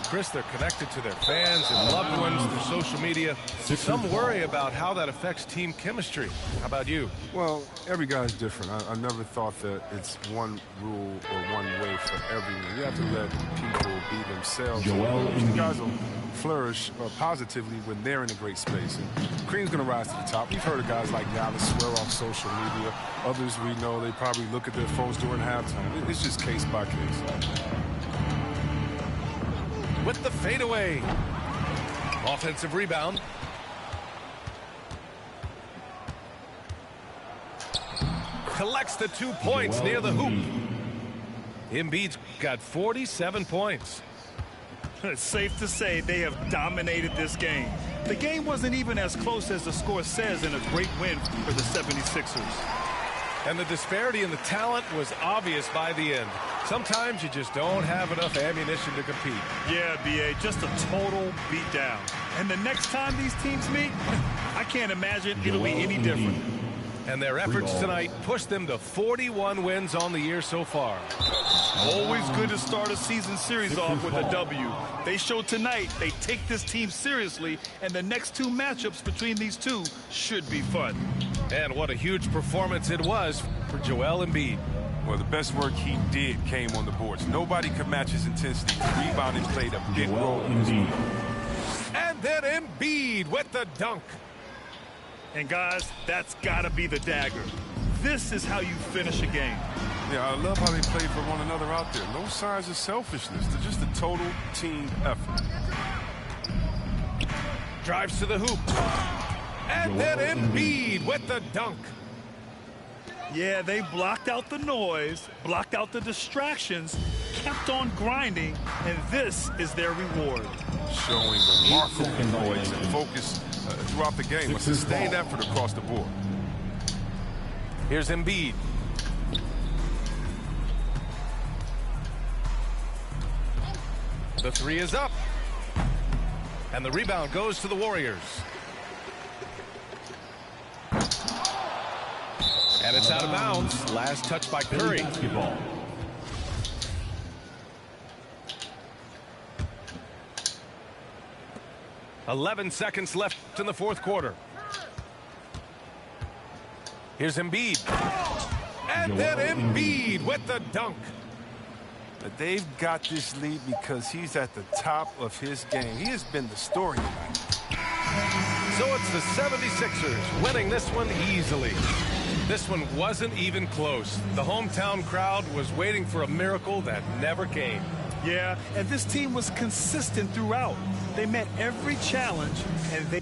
Chris, they're connected to their fans and loved ones through social media. Some worry about how that affects team chemistry. How about you? Well, every guy's different. I never thought that it's one rule or one way for everyone. You have to let people be themselves. These guys will flourish positively when they're in a great space. And Cream's going to rise to the top. We've heard of guys like Giannis swear off social media. Others we know they probably look at their phones during halftime. It's just case by case. With the fadeaway. Offensive rebound. Collects the 2 points near the hoop. Embiid's got 47 points. It's safe to say they have dominated this game. The game wasn't even as close as the score says, in a great win for the 76ers. And the disparity in the talent was obvious by the end. Sometimes you just don't have enough ammunition to compete. Yeah, B.A., just a total beatdown. And the next time these teams meet, I can't imagine it'll be any different. And their efforts tonight pushed them to 41 wins on the year so far. Always good to start a season series off with a W. They showed tonight they take this team seriously, and the next 2 matchups between these two should be fun. And what a huge performance it was for Joel Embiid. Well, the best work he did came on the boards. Nobody could match his intensity. Rebounding played a big role in this one. And then Embiid with the dunk. And guys, that's got to be the dagger. This is how you finish a game. Yeah, I love how they played for one another out there. No signs of selfishness. They're just a total team effort. Drives to the hoop. And then Embiid with the dunk. Yeah, they blocked out the noise, blocked out the distractions, kept on grinding, and this is their reward. Showing remarkable poise and focus throughout the game. A sustained effort across the board. Here's Embiid. The 3 is up. And the rebound goes to the Warriors. And it's out of bounds. Last touch by Curry. Basketball. .11 seconds left in the fourth quarter. Here's Embiid. And then Embiid with the dunk. But they've got this lead because he's at the top of his game. He has been the story tonight. So it's the 76ers winning this one easily. This one wasn't even close. The hometown crowd was waiting for a miracle that never came. Yeah, and this team was consistent throughout. They met every challenge, and they...